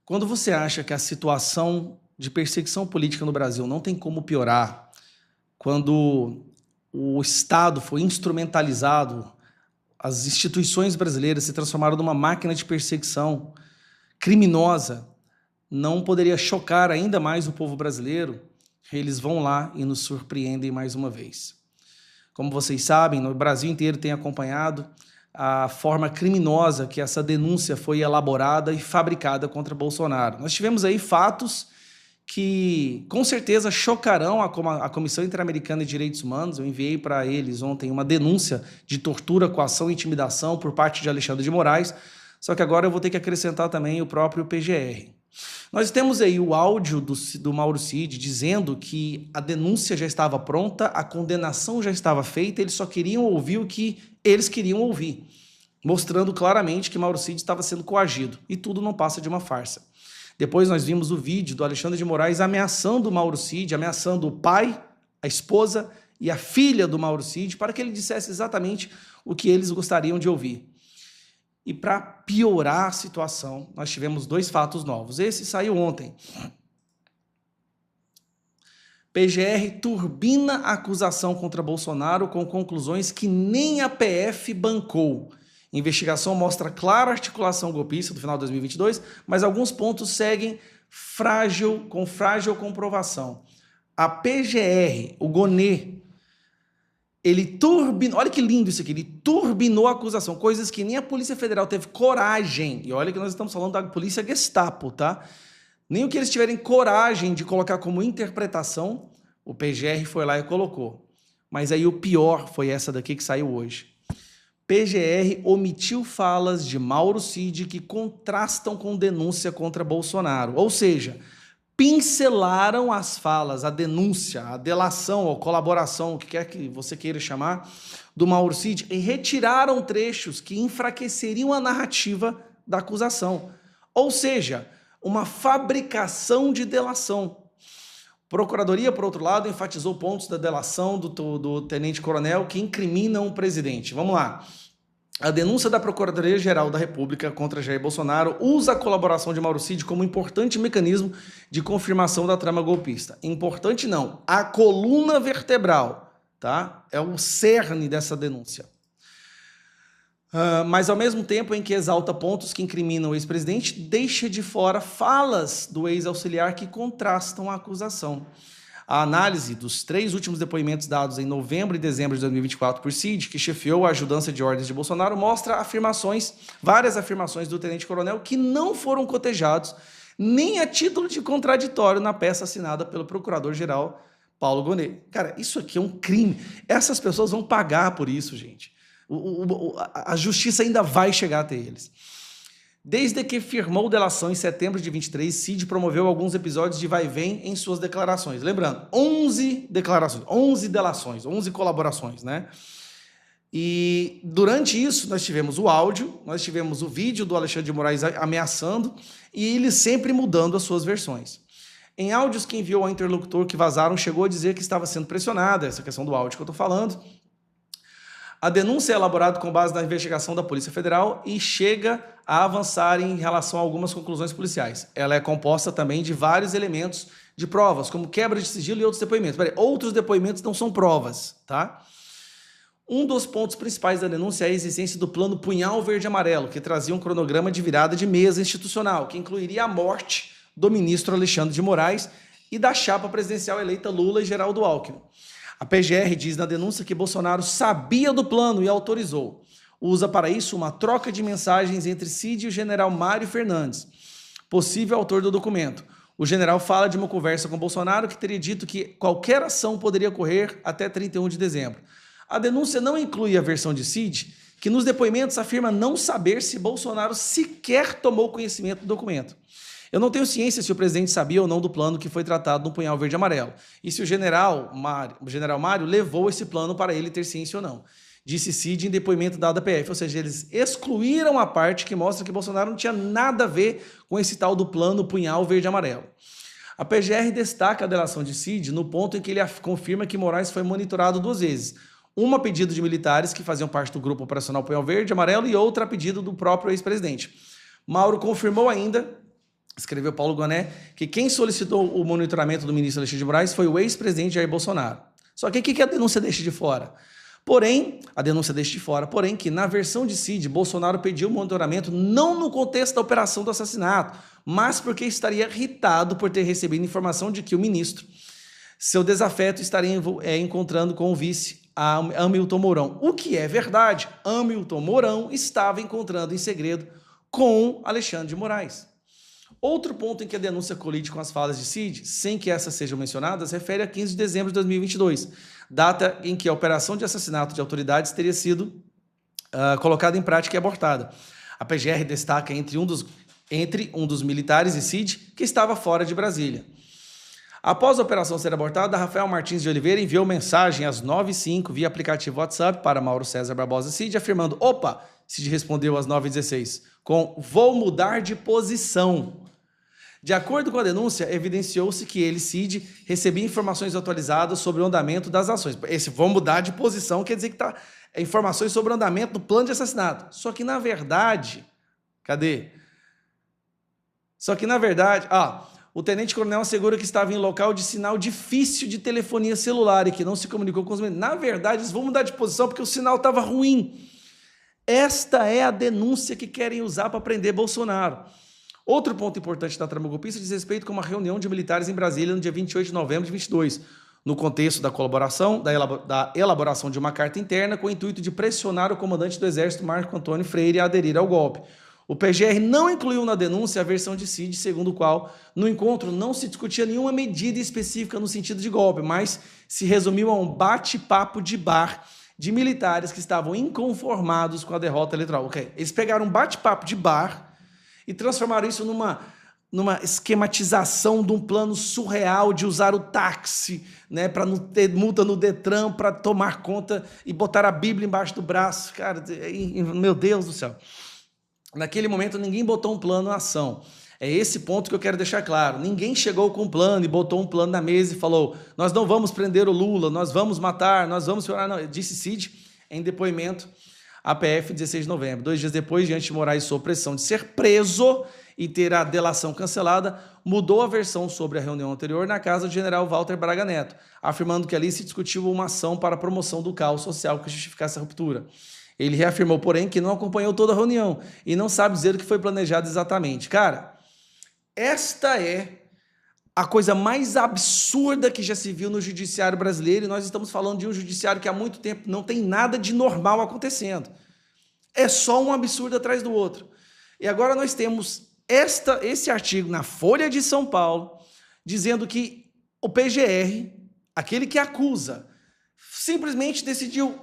Quando você acha que a situação de perseguição política no Brasil não tem como piorar, quando o Estado foi instrumentalizado, as instituições brasileiras se transformaram numa máquina de perseguição criminosa, não poderia chocar ainda mais o povo brasileiro? Eles vão lá e nos surpreendem mais uma vez. Como vocês sabem, no Brasil inteiro tem acompanhado a forma criminosa que essa denúncia foi elaborada e fabricada contra Bolsonaro. Nós tivemos aí fatos que com certeza chocarão a Comissão Interamericana de Direitos Humanos. Eu enviei para eles ontem uma denúncia de tortura, coação e intimidação por parte de Alexandre de Moraes, só que agora eu vou ter que acrescentar também o próprio PGR. Nós temos aí o áudio do Mauro Cid dizendo que a denúncia já estava pronta, a condenação já estava feita, eles só queriam ouvir o que eles queriam ouvir, mostrando claramente que Mauro Cid estava sendo coagido, e tudo não passa de uma farsa. Depois nós vimos o vídeo do Alexandre de Moraes ameaçando o Mauro Cid, ameaçando o pai, a esposa e a filha do Mauro Cid, para que ele dissesse exatamente o que eles gostariam de ouvir. E para piorar a situação, nós tivemos dois fatos novos. Esse saiu ontem. PGR turbina a acusação contra Bolsonaro com conclusões que nem a PF bancou. Investigação mostra clara articulação golpista do final de 2022, mas alguns pontos seguem com frágil comprovação. A PGR, o Gonê, ele turbinou, olha que lindo isso aqui, ele turbinou a acusação, coisas que nem a Polícia Federal teve coragem, e olha que nós estamos falando da Polícia Gestapo, tá? Nem o que eles tiverem coragem de colocar como interpretação, o PGR foi lá e colocou. Mas aí o pior foi essa daqui que saiu hoje. PGR omitiu falas de Mauro Cid que contrastam com denúncia contra Bolsonaro, ou seja, pincelaram as falas, a denúncia, a delação ou colaboração, o que quer que você queira chamar, do Mauro Cid, e retiraram trechos que enfraqueceriam a narrativa da acusação. Ou seja, uma fabricação de delação. Procuradoria, por outro lado, enfatizou pontos da delação do tenente-coronel que incriminam o presidente. Vamos lá. A denúncia da Procuradoria-Geral da República contra Jair Bolsonaro usa a colaboração de Mauro Cid como importante mecanismo de confirmação da trama golpista. Importante não, a coluna vertebral, tá? É o cerne dessa denúncia. Mas ao mesmo tempo em que exalta pontos que incriminam o ex-presidente, deixa de fora falas do ex-auxiliar que contrastam a acusação. A análise dos 3 últimos depoimentos dados em novembro e dezembro de 2024 por Cid, que chefiou a ajudância de ordens de Bolsonaro, mostra várias afirmações do tenente-coronel que não foram cotejados nem a título de contraditório na peça assinada pelo procurador-geral Paulo Gonet. Cara, isso aqui é um crime. Essas pessoas vão pagar por isso, gente. A justiça ainda vai chegar até eles. Desde que firmou delação em setembro de 23, Cid promoveu alguns episódios de vai e vem em suas declarações. Lembrando, 11 declarações, 11 delações, 11 colaborações, né? E durante isso nós tivemos o áudio, nós tivemos o vídeo do Alexandre de Moraes ameaçando e ele sempre mudando as suas versões. Em áudios que enviou ao interlocutor que vazaram, chegou a dizer que estava sendo pressionada, essa questão do áudio que eu estou falando. A denúncia é elaborada com base na investigação da Polícia Federal e chega a avançar em relação a algumas conclusões policiais. Ela é composta também de vários elementos de provas, como quebra de sigilo e outros depoimentos. Outros depoimentos não são provas, tá? Um dos pontos principais da denúncia é a existência do plano Punhal Verde-Amarelo, que trazia um cronograma de virada de mesa institucional, que incluiria a morte do ministro Alexandre de Moraes e da chapa presidencial eleita Lula e Geraldo Alckmin. A PGR diz na denúncia que Bolsonaro sabia do plano e autorizou. Usa para isso uma troca de mensagens entre Cid e o general Mário Fernandes, possível autor do documento. O general fala de uma conversa com Bolsonaro que teria dito que qualquer ação poderia ocorrer até 31 de dezembro. A denúncia não inclui a versão de Cid, que nos depoimentos afirma não saber se Bolsonaro sequer tomou conhecimento do documento. Eu não tenho ciência se o presidente sabia ou não do plano que foi tratado no Punhal Verde e Amarelo, e se o general Mário levou esse plano para ele ter ciência ou não. Disse Cid em depoimento dado à PF, ou seja, eles excluíram a parte que mostra que Bolsonaro não tinha nada a ver com esse tal do plano Punhal Verde e Amarelo. A PGR destaca a delação de Cid no ponto em que ele confirma que Moraes foi monitorado 2 vezes. Uma a pedido de militares que faziam parte do grupo operacional Punhal Verde e Amarelo e outra a pedido do próprio ex-presidente. Mauro confirmou ainda escreveu Paulo Gonet, que quem solicitou o monitoramento do ministro Alexandre de Moraes foi o ex-presidente Jair Bolsonaro. Só que o que a denúncia deixa de fora? Porém, que na versão de Cid, Bolsonaro pediu o monitoramento não no contexto da operação do assassinato, mas porque estaria irritado por ter recebido informação de que o ministro, seu desafeto, estaria encontrando com o vice Hamilton Mourão. O que é verdade, Hamilton Mourão estava encontrando em segredo com Alexandre de Moraes. Outro ponto em que a denúncia colide com as falas de Cid, sem que essas sejam mencionadas, refere a 15 de dezembro de 2022, data em que a operação de assassinato de autoridades teria sido colocada em prática e abortada. A PGR destaca entre um dos militares e Cid, que estava fora de Brasília. Após a operação ser abortada, Rafael Martins de Oliveira enviou mensagem às 9h05 via aplicativo WhatsApp para Mauro César Barbosa Cid, afirmando: opa, Cid respondeu às 9h16, com vou mudar de posição. De acordo com a denúncia, evidenciou-se que ele, Cid, recebia informações atualizadas sobre o andamento das ações. Esse vou mudar de posição quer dizer que está informações sobre o andamento do plano de assassinato. Só que, na verdade, o tenente-coronel assegura que estava em local de sinal difícil de telefonia celular e que não se comunicou com os membros. Na verdade, eles vão mudar de posição porque o sinal estava ruim. Esta é a denúncia que querem usar para prender Bolsonaro. Outro ponto importante da trama golpista diz respeito com uma reunião de militares em Brasília no dia 28 de novembro de 2022, no contexto da elaboração de uma carta interna com o intuito de pressionar o comandante do Exército, Marco Antônio Freire, a aderir ao golpe. O PGR não incluiu na denúncia a versão de Cid, segundo o qual, no encontro, não se discutia nenhuma medida específica no sentido de golpe, mas se resumiu a um bate-papo de bar de militares que estavam inconformados com a derrota eleitoral. Eles pegaram um bate-papo de bar e transformaram isso numa esquematização de um plano surreal de usar o táxi, né, para não ter multa no Detran, para tomar conta e botar a Bíblia embaixo do braço. Cara, meu Deus do céu. Naquele momento, ninguém botou um plano em ação. É esse ponto que eu quero deixar claro. Ninguém chegou com um plano e botou um plano na mesa e falou: nós não vamos prender o Lula, nós vamos matar, nós vamos... Não, disse Cid em depoimento à PF 16 de novembro. 2 dias depois, diante de Moraes sob pressão de ser preso e ter a delação cancelada, mudou a versão sobre a reunião anterior na casa do general Walter Braga Neto, afirmando que ali se discutiu uma ação para a promoção do caos social que justificasse a ruptura. Ele reafirmou, porém, que não acompanhou toda a reunião e não sabe dizer o que foi planejado exatamente. Cara, esta é a coisa mais absurda que já se viu no judiciário brasileiro, e nós estamos falando de um judiciário que há muito tempo não tem nada de normal acontecendo. É só um absurdo atrás do outro. E agora nós temos esse artigo na Folha de São Paulo, dizendo que o PGR, aquele que acusa, simplesmente decidiu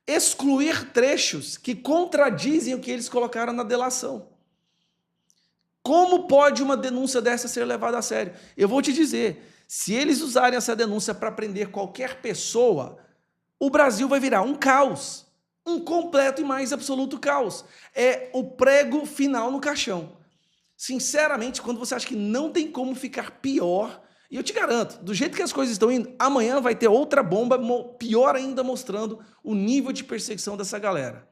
excluir trechos que contradizem o que eles colocaram na delação. Como pode uma denúncia dessa ser levada a sério? Eu vou te dizer, se eles usarem essa denúncia para prender qualquer pessoa, o Brasil vai virar um caos, um completo e mais absoluto caos. É o prego final no caixão. Sinceramente, quando você acha que não tem como ficar pior, e eu te garanto, do jeito que as coisas estão indo, amanhã vai ter outra bomba pior ainda, mostrando o nível de perseguição dessa galera.